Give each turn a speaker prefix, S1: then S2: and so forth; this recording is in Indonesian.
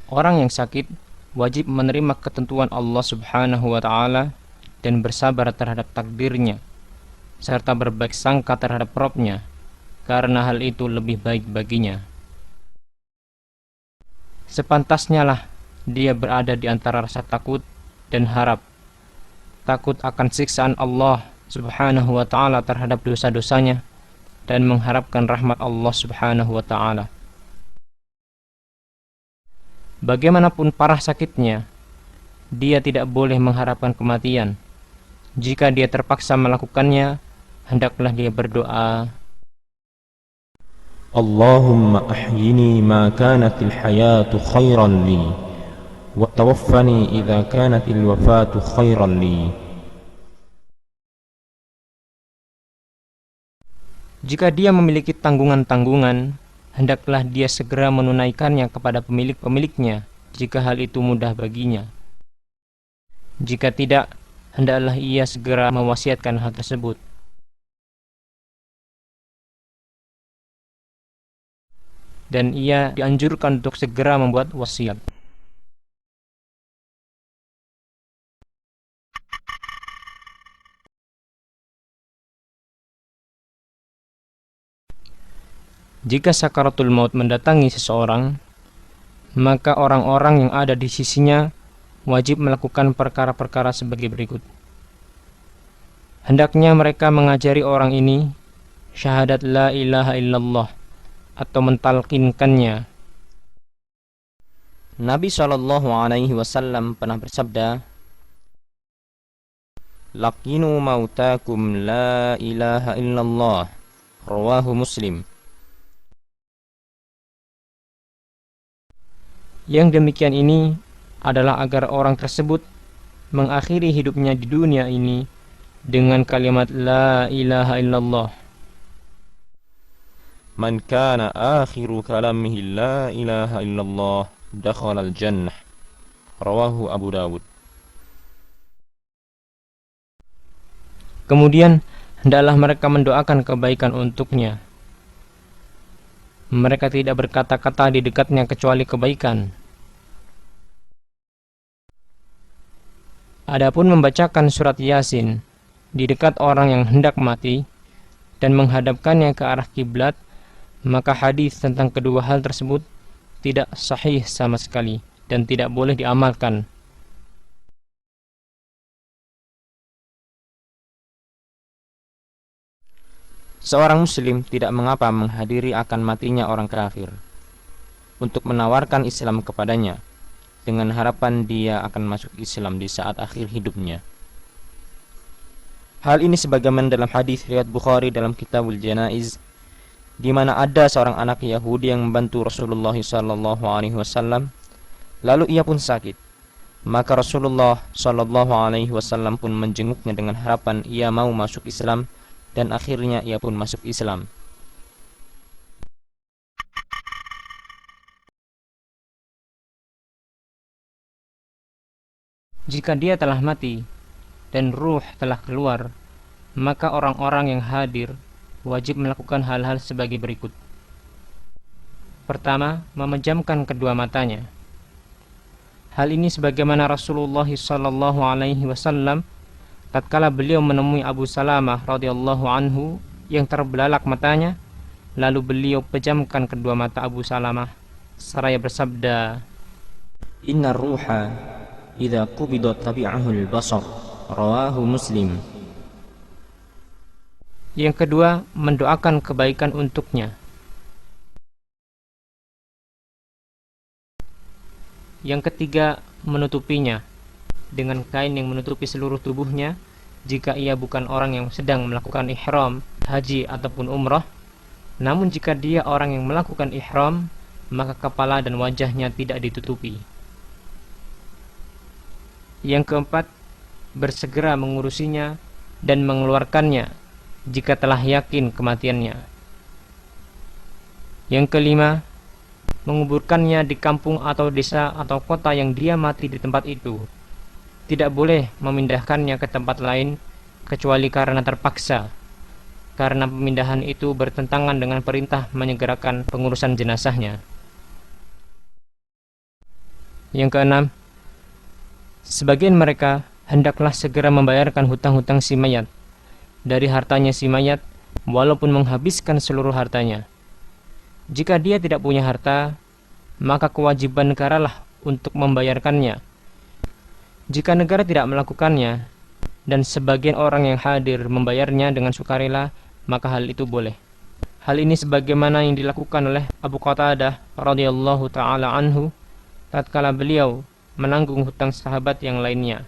S1: Orang yang sakit wajib menerima ketentuan Allah Subhanahu wa taala dan bersabar terhadap takdirnya serta berbaik sangka terhadap Rabb-Nya karena hal itu lebih baik baginya. Sepantasnya lah dia berada di antara rasa takut dan harap. Takut akan siksaan Allah Subhanahu wa taala terhadap dosa-dosanya dan mengharapkan rahmat Allah Subhanahu wa taala. Bagaimanapun parah sakitnya, dia tidak boleh mengharapkan kematian. Jika dia terpaksa melakukannya, hendaklah dia berdoa,
S2: Allahumma ahyini ma kanatil hayatu khairan li wa tawaffani idza kanatil wafatu khairan li.
S1: jika dia memiliki tanggungan-tanggungan, hendaklah dia segera menunaikannya kepada pemilik-pemiliknya jika hal itu mudah baginya. Jika tidak, hendaklah ia segera mewasiatkan hal tersebut. Dan ia dianjurkan untuk segera membuat wasiat. Jika sakaratul maut mendatangi seseorang, maka orang-orang yang ada di sisinya wajib melakukan perkara-perkara sebagai berikut. Hendaknya mereka mengajari orang ini syahadat la ilaha illallah atau mentalkinkannya. Nabi SAW pernah bersabda, "Laqinu mautakum la ilaha illallah." Rawahu Muslim. Yang demikian ini adalah agar orang tersebut mengakhiri hidupnya di dunia ini dengan kalimat la ilaha illallah.
S2: Man kana akhiru kalamihi la ilaha illallah dakhala al-jannah. Rawahu Abu Dawud.
S1: Kemudian hendaklah mereka mendoakan kebaikan untuknya. Mereka tidak berkata-kata di dekatnya kecuali kebaikan. Adapun membacakan surat Yasin di dekat orang yang hendak mati dan menghadapkannya ke arah kiblat, maka hadis tentang kedua hal tersebut tidak sahih sama sekali dan tidak boleh diamalkan. Seorang muslim tidak mengapa menghadiri akan matinya orang kafir untuk menawarkan Islam kepadanya dengan harapan dia akan masuk Islam di saat akhir hidupnya. Hal ini sebagaimana dalam hadis riwayat Bukhari dalam Kitabul Janaiz, di mana ada seorang anak Yahudi yang membantu Rasulullah SAW, lalu ia pun sakit. Maka Rasulullah SAW pun menjenguknya dengan harapan ia mau masuk Islam, dan akhirnya ia pun masuk Islam. Jika dia telah mati dan ruh telah keluar, maka orang-orang yang hadir wajib melakukan hal-hal sebagai berikut. Pertama, memejamkan kedua matanya. Hal ini sebagaimana Rasulullah SAW tatkala beliau menemui Abu Salamah radhiyallahu anhu yang terbelalak matanya, lalu beliau pejamkan kedua mata Abu Salamah seraya bersabda, "Inna ruha idza qubida tabi'ahu al-basar." Rawahu Muslim. Yang kedua, mendoakan kebaikan untuknya. Yang ketiga, menutupinya dengan kain yang menutupi seluruh tubuhnya jika ia bukan orang yang sedang melakukan ihram, haji ataupun umrah. Namun jika dia orang yang melakukan ihram, maka kepala dan wajahnya tidak ditutupi. Yang keempat, bersegera mengurusinya dan mengeluarkannya jika telah yakin kematiannya. Yang kelima, menguburkannya di kampung atau desa atau kota yang dia mati di tempat itu. Tidak boleh memindahkannya ke tempat lain kecuali karena terpaksa, karena pemindahan itu bertentangan dengan perintah menyegerakan pengurusan jenazahnya. Yang keenam, sebagian mereka hendaklah segera membayarkan hutang-hutang si mayat dari hartanya si mayat, walaupun menghabiskan seluruh hartanya. Jika dia tidak punya harta, maka kewajiban negaralah untuk membayarkannya. Jika negara tidak melakukannya, dan sebagian orang yang hadir membayarnya dengan sukarela, maka hal itu boleh. Hal ini sebagaimana yang dilakukan oleh Abu Qatadah radhiyallahu taala anhu tatkala beliau menanggung hutang sahabat yang lainnya.